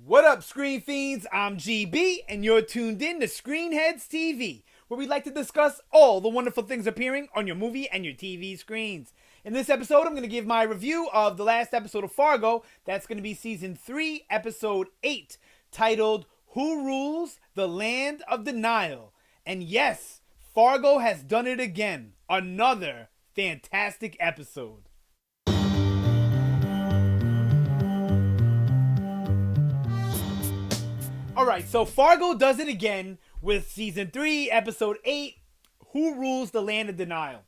What up, Screen Fiends? I'm GB, and you're tuned in to Headz TV, where we like to discuss all the wonderful things appearing on your movie and your TV screens. In this episode, I'm going to give my review of the last episode of Fargo. That's going to be Season 3, Episode 8, titled Who Rules the Land of Denial? And yes, Fargo has done it again. Another fantastic episode. Alright, so Fargo does it again with Season 3, Episode 8, Who Rules the Land of Denial?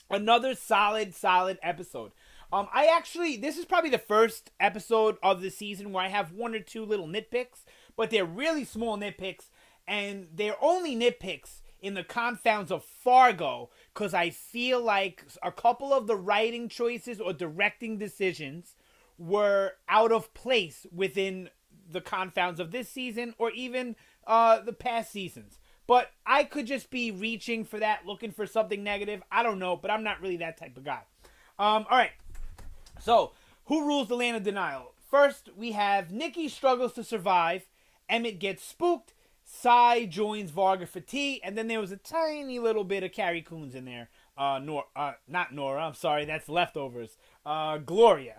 Another solid episode. This is probably the first episode of the season where I have one or two little nitpicks, but they're really small nitpicks, and they're only nitpicks in the confounds of Fargo, because I feel like a couple of the writing choices or directing decisions were out of place within the confounds of this season or even the past seasons. But I could just be reaching for that, looking for something negative. I don't know, but I'm not really that type of guy. All right. So, who rules the land of denial? First, we have Nikki struggles to survive. Emmit gets spooked. Cy joins Varga for tea. And then there was a tiny little bit of Carrie Coons in there. Not Nora. I'm sorry. That's leftovers. Gloria.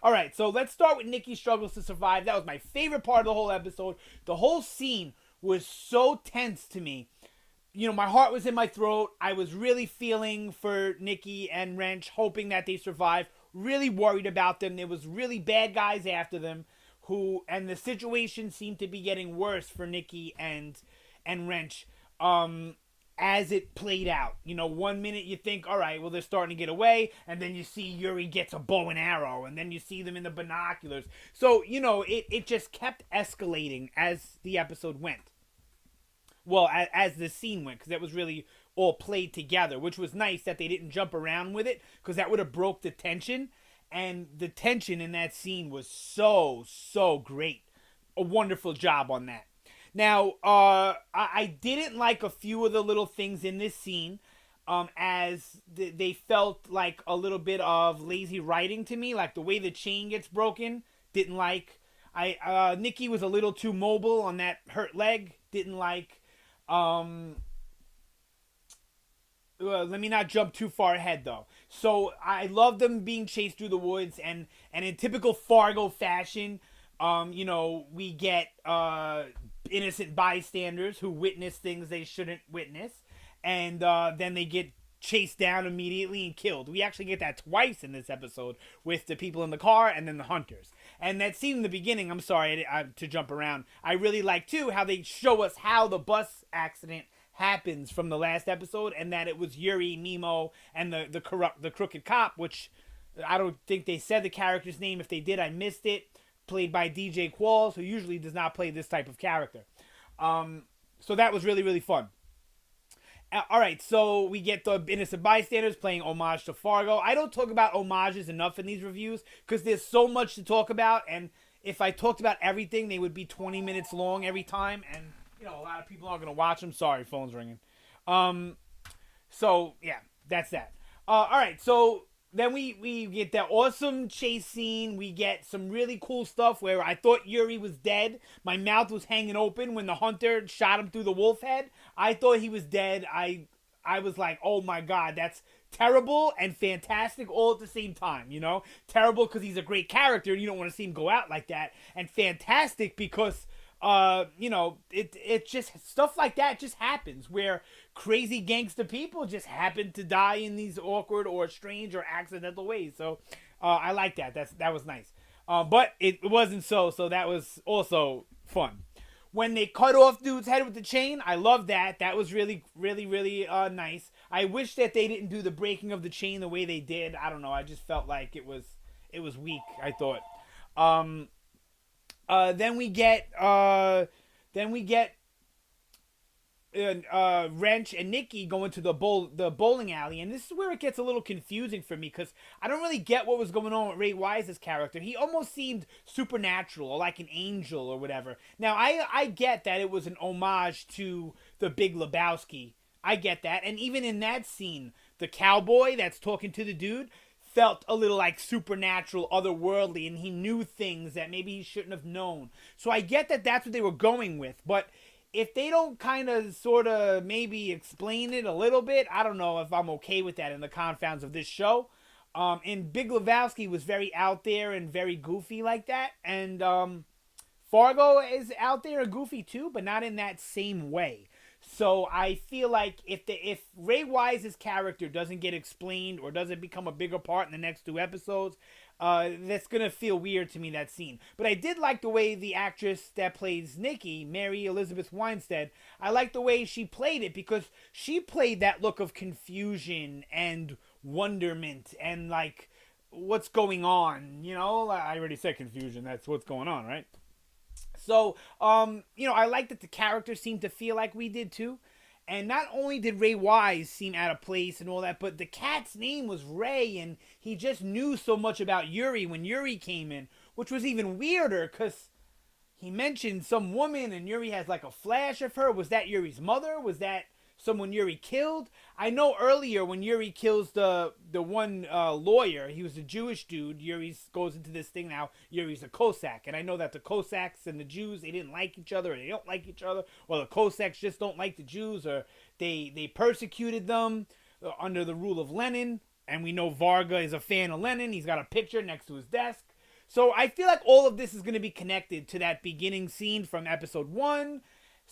All right. So let's start with Nikki struggles to survive. That was my favorite part of the whole episode. The whole scene was so tense to me. You know, my heart was in my throat. I was really feeling for Nikki and Wrench, hoping that they survive. Really worried about them. There was really bad guys after them, and the situation seemed to be getting worse for Nikki and Wrench. As it played out. You know, one minute you think, all right, well, they're starting to get away, and then you see Yuri gets a bow and arrow, and then you see them in the binoculars. So, you know, it just kept escalating as the episode went. Well, as the scene went, because that was really all played together, which was nice that they didn't jump around with it, because that would have broke the tension, and the tension in that scene was so great. A wonderful job on that. Now, I didn't like a few of the little things in this scene, as they felt like a little bit of lazy writing to me, like the way the chain gets broken. Didn't like. Nikki was a little too mobile on that hurt leg. Didn't like. Let me not jump too far ahead though. So I love them being chased through the woods, and in typical Fargo fashion, you know, we get innocent bystanders who witness things they shouldn't witness, and then they get chased down immediately and killed. We actually get that twice in this episode with the people in the car and then the hunters. And that scene in the beginning, I'm sorry to jump around, I really like too how they show us how the bus accident happens from the last episode, and that it was Yuri, Nemo, and the crooked cop, which I don't think they said the character's name. If they did, I missed it. Played by DJ Qualls, who usually does not play this type of character. So that was really fun. Alright, so we get the innocent bystanders playing homage to Fargo. I don't talk about homages enough in these reviews, because there's so much to talk about, and if I talked about everything, they would be 20 minutes long every time, and, you know, a lot of people aren't going to watch them. Sorry, phone's ringing. So, yeah, that's that. Alright, so then we get that awesome chase scene. We get some really cool stuff where I thought Yuri was dead. My mouth was hanging open when the hunter shot him through the wolf head. I thought he was dead. I was like, oh my God, that's terrible and fantastic all at the same time, you know? Terrible because he's a great character and you don't want to see him go out like that. And fantastic because you know, it just, stuff like that just happens where crazy gangster people just happen to die in these awkward or strange or accidental ways. So I like that. That was nice. But it wasn't so that was also fun. When they cut off dude's head with the chain, I love that. That was really nice. I wish that they didn't do the breaking of the chain the way they did. I don't know. I just felt like it was weak, I thought. Then we get Wrench and Nikki going to the bowling alley, and this is where it gets a little confusing for me, because I don't really get what was going on with Ray Wise's character. He almost seemed supernatural or like an angel or whatever. Now I get that it was an homage to the Big Lebowski. I get that, and even in that scene, the cowboy that's talking to the dude felt a little like supernatural, otherworldly, and he knew things that maybe he shouldn't have known. So I get that that's what they were going with, but if they don't kind of sort of maybe explain it a little bit, I don't know if I'm okay with that in the confounds of this show. And Big Lebowski was very out there and very goofy like that, and Fargo is out there and goofy too, but not in that same way. So I feel like if Ray Wise's character doesn't get explained or doesn't become a bigger part in the next 2 episodes, that's gonna feel weird to me, that scene. But I did like the way the actress that plays Nikki, Mary Elizabeth Winstead, I like the way she played it, because she played that look of confusion and wonderment and like what's going on. You know, I already said confusion. That's what's going on, right? So, I like that the characters seemed to feel like we did too. And not only did Ray Wise seem out of place and all that, but the cat's name was Ray, and he just knew so much about Yuri when Yuri came in, which was even weirder because he mentioned some woman and Yuri has like a flash of her. Was that Yuri's mother? Was that someone Yuri killed? I know earlier when Yuri kills the one lawyer, he was a Jewish dude. Yuri goes into this thing now. Yuri's a Cossack, and I know that the Cossacks and the Jews, they didn't like each other, or they don't like each other, or the Cossacks just don't like the Jews, or they persecuted them under the rule of Lenin. And we know Varga is a fan of Lenin. He's got a picture next to his desk. So I feel like all of this is going to be connected to that beginning scene from episode 1.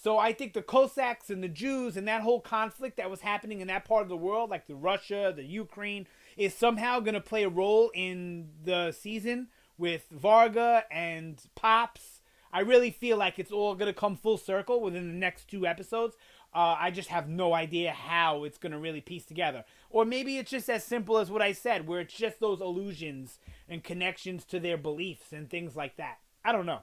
So I think the Cossacks and the Jews and that whole conflict that was happening in that part of the world, like the Russia, the Ukraine, is somehow going to play a role in the season with Varga and Pops. I really feel like it's all going to come full circle within the next 2 episodes. I just have no idea how it's going to really piece together. Or maybe it's just as simple as what I said, where it's just those allusions and connections to their beliefs and things like that. I don't know.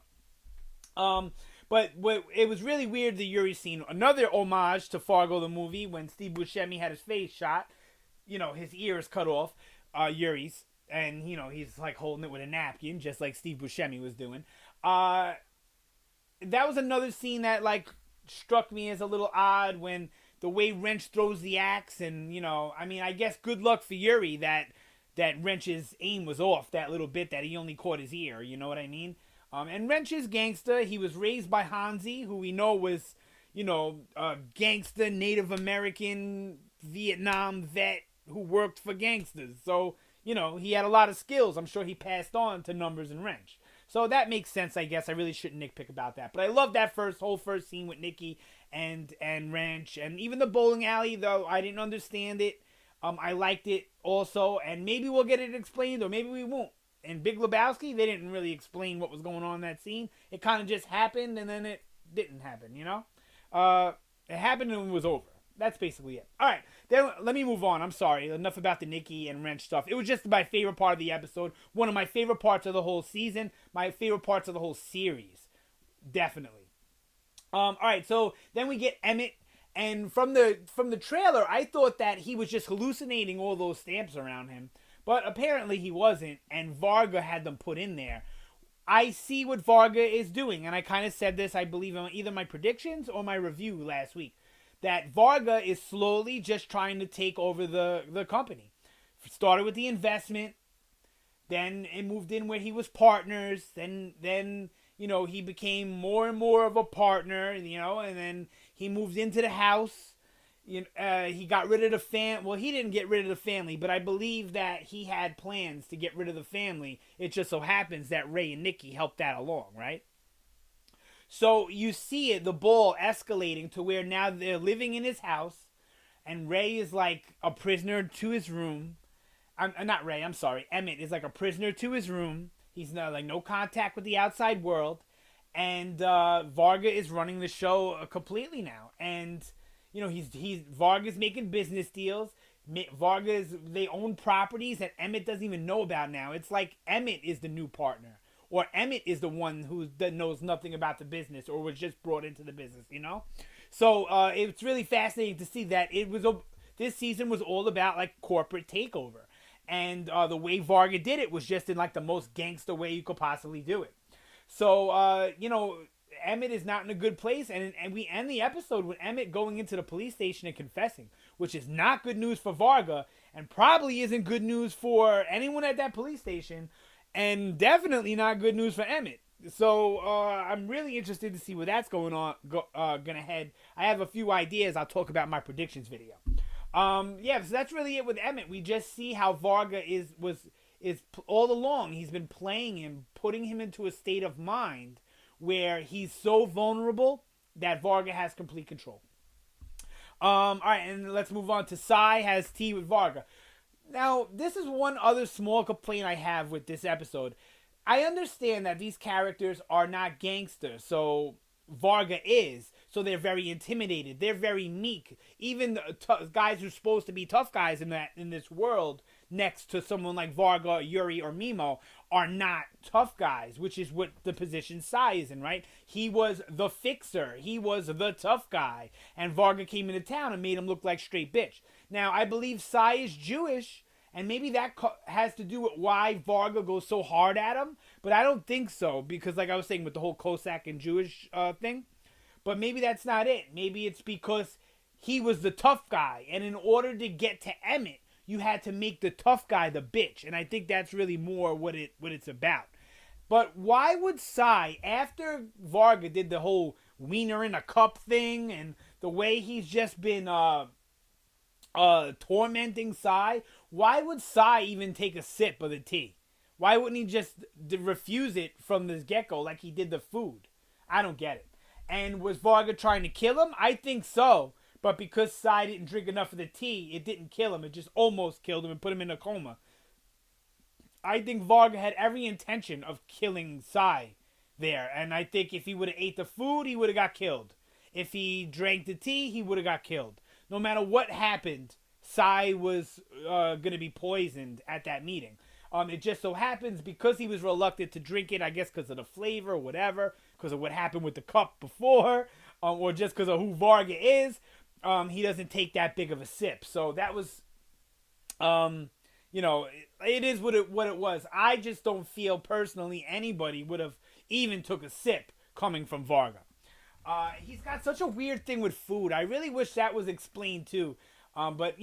But it was really weird, the Yuri scene. Another homage to Fargo the movie, when Steve Buscemi had his face shot. His ears cut off, Yuri's. And, he's like holding it with a napkin, just like Steve Buscemi was doing. That was another scene that, like, struck me as a little odd, when the way Wrench throws the axe. And, I guess good luck for Yuri that Wrench's aim was off that little bit, that he only caught his ear. You know what I mean? And Wrench is gangster. He was raised by Hansi, who we know was, a gangster Native American Vietnam vet who worked for gangsters. So, he had a lot of skills. I'm sure he passed on to Numbers and Wrench. So that makes sense, I guess. I really shouldn't nitpick about that. But I love that whole first scene with Nikki and Wrench. And even the bowling alley, though I didn't understand it, I liked it also. And maybe we'll get it explained, or maybe we won't. In Big Lebowski, they didn't really explain what was going on in that scene. It kind of just happened, and then it didn't happen, It happened and it was over. That's basically it. All right, then let me move on. I'm sorry. Enough about the Nikki and Wrench stuff. It was just my favorite part of the episode. One of my favorite parts of the whole season. My favorite parts of the whole series. Definitely. All right, so then we get Emmett. And from the trailer, I thought that he was just hallucinating all those stamps around him. But apparently he wasn't, and Varga had them put in there. I see what Varga is doing, and I kind of said this, I believe, in either my predictions or my review last week, that Varga is slowly just trying to take over the company. Started with the investment, then it moved in where he was partners, then he became more and more of a partner, and then he moved into the house. He got rid of the well, he didn't get rid of the family, but I believe that he had plans to get rid of the family. It just so happens that Ray and Nikki helped that along, right? So you see the ball escalating to where now they're living in his house, and Ray is like a prisoner to his room. Not Ray, I'm sorry. Emmett is like a prisoner to his room. He's no contact with the outside world, and Varga is running the show completely now, and Varga's making business deals. They own properties that Emmett doesn't even know about now. It's like Emmett is the new partner, or Emmett is the one that knows nothing about the business, or was just brought into the business. So it's really fascinating to see that this season was all about like corporate takeover, and the way Varga did it was just in like the most gangster way you could possibly do it. So Emmett is not in a good place, and we end the episode with Emmett going into the police station and confessing, which is not good news for Varga. and probably isn't good news for anyone at that police station, and definitely not good news for Emmett. So I'm really interested to see where that's gonna head. I have a few ideas. I'll talk about my predictions video. Yeah, so that's really it with Emmett. We just see how Varga is all along. He's been playing him, putting him into a state of mind where he's so vulnerable that Varga has complete control. All right, and let's move on to Sai has tea with Varga. Now, this is one other small complaint I have with this episode. I understand that these characters are not gangsters, so Varga is. So they're very intimidated. They're very meek. Even the guys who are supposed to be tough guys in this world, next to someone like Varga, Yuri, or Mimo, are not tough guys, which is what the position Sai is in, right? He was the fixer. He was the tough guy. And Varga came into town and made him look like straight bitch. Now, I believe Sai is Jewish, and maybe that has to do with why Varga goes so hard at him. But I don't think so, because like I was saying with the whole Cossack and Jewish thing. But maybe that's not it. Maybe it's because he was the tough guy. And in order to get to Emmett, you had to make the tough guy the bitch. And I think that's really more what it's about. But why would Sai, after Varga did the whole wiener in a cup thing, and the way he's just been tormenting Sai, why would Sai even take a sip of the tea? Why wouldn't he just refuse it from the get-go like he did the food? I don't get it. And was Varga trying to kill him? I think so. But because Sai didn't drink enough of the tea, it didn't kill him. It just almost killed him and put him in a coma. I think Varga had every intention of killing Sai there. And I think if he would have ate the food, he would have got killed. If he drank the tea, he would have got killed. No matter what happened, Sai was going to be poisoned at that meeting. It just so happens because he was reluctant to drink it, I guess because of the flavor or whatever, because of what happened with the cup before, or just because of who Varga is, he doesn't take that big of a sip. So that was, it is what it was. I just don't feel personally anybody would have even took a sip coming from Varga. He's got such a weird thing with food. I really wish that was explained too. But,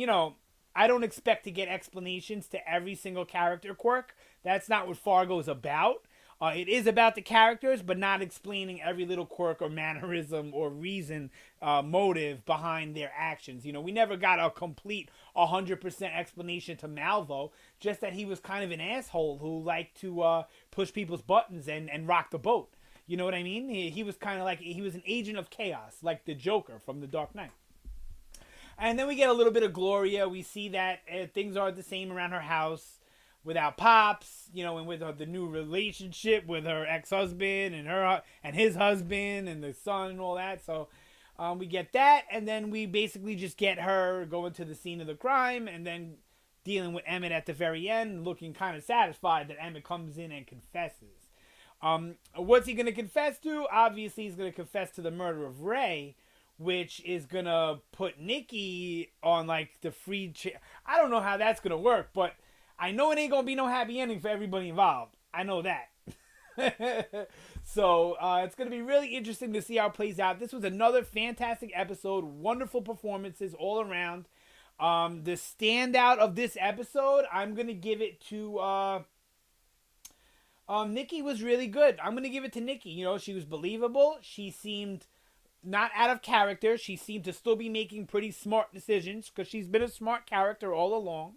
I don't expect to get explanations to every single character quirk. That's not what Fargo is about. It is about the characters, but not explaining every little quirk or mannerism or reason, motive behind their actions. We never got a complete 100% explanation to Malvo, just that he was kind of an asshole who liked to push people's buttons and rock the boat. You know what I mean? He was kind of like, he was an agent of chaos, like the Joker from The Dark Knight. And then we get a little bit of Gloria. We see that things are the same around her house without Pops, and with the new relationship with her ex-husband and his husband and the son and all that. So we get that, and then we basically just get her going to the scene of the crime and then dealing with Emmett at the very end, looking kind of satisfied that Emmett comes in and confesses. What's he going to confess to? Obviously, he's going to confess to the murder of Ray, which is going to put Nikki on, the free... I don't know how that's going to work, but I know it ain't going to be no happy ending for everybody involved. I know that. So, it's going to be really interesting to see how it plays out. This was another fantastic episode. Wonderful performances all around. The standout of this episode, I'm going to give it to... Nikki was really good. I'm going to give it to Nikki. She was believable. She seemed not out of character. She seemed to still be making pretty smart decisions because she's been a smart character all along.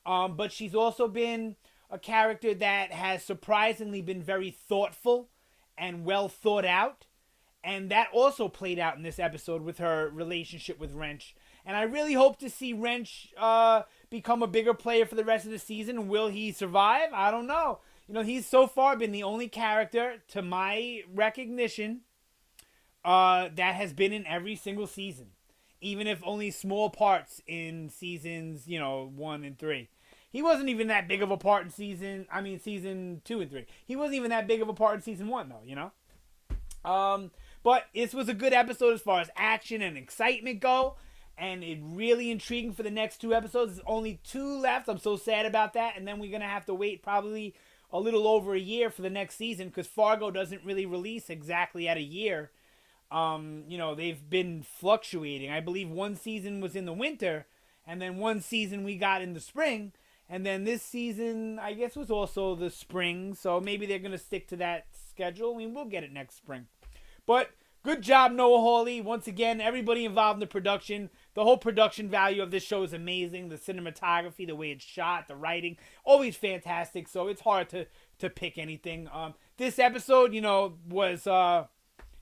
But she's also been a character that has surprisingly been very thoughtful and well thought out. And that also played out in this episode with her relationship with Wrench. And I really hope to see Wrench become a bigger player for the rest of the season. Will he survive? I don't know. He's so far been the only character, to my recognition, that has been in every single season. Even if only small parts in seasons, 1 and 3. He wasn't even that big of a part in season 2 and 3. He wasn't even that big of a part in season 1, though, But this was a good episode as far as action and excitement go. And it really intriguing for the next 2 episodes. There's only 2 left. I'm so sad about that. And then we're going to have to wait probably a little over a year for the next season because Fargo doesn't really release exactly at a year. They've been fluctuating. I believe one season was in the winter and then one season we got in the spring, and then this season I guess was also the spring. So maybe they're gonna stick to that schedule. I mean, we'll get it next spring. But good job, Noah Hawley. Once again, everybody involved in the production. The whole production value of this show is amazing. The cinematography, the way it's shot, the writing, always fantastic. So it's hard to pick anything. This episode, was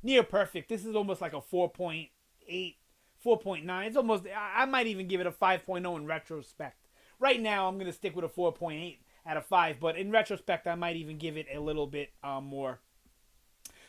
near perfect. This is almost like a 4.8, 4.9. It's almost, I might even give it a 5.0 in retrospect. Right now, I'm going to stick with a 4.8 out of 5. But in retrospect, I might even give it a little bit more.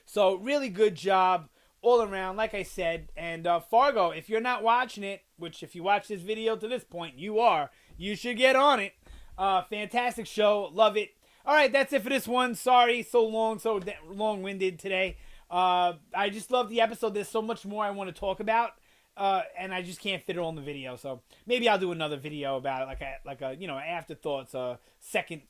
So really good job all around, like I said. And Fargo, if you're not watching it, which if you watch this video to this point, you should get on it. Fantastic show. Love it. All right, that's it for this one. Sorry, so long-winded today. I just love the episode. There's so much more I want to talk about, and I just can't fit it all in the video. So maybe I'll do another video about it, like a afterthoughts, second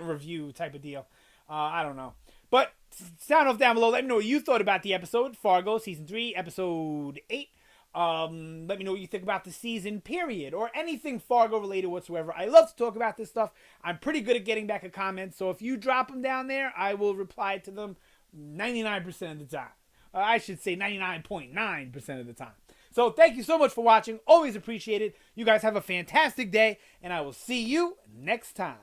review type of deal. I don't know. But sound off down below. Let me know what you thought about the episode. Fargo, Season 3, Episode 8. Let me know what you think about the season, period. Or anything Fargo related whatsoever. I love to talk about this stuff. I'm pretty good at getting back a comment. So if you drop them down there, I will reply to them 99% of the time. I should say 99.9% of the time. So thank you so much for watching. Always appreciate it. You guys have a fantastic day. And I will see you next time.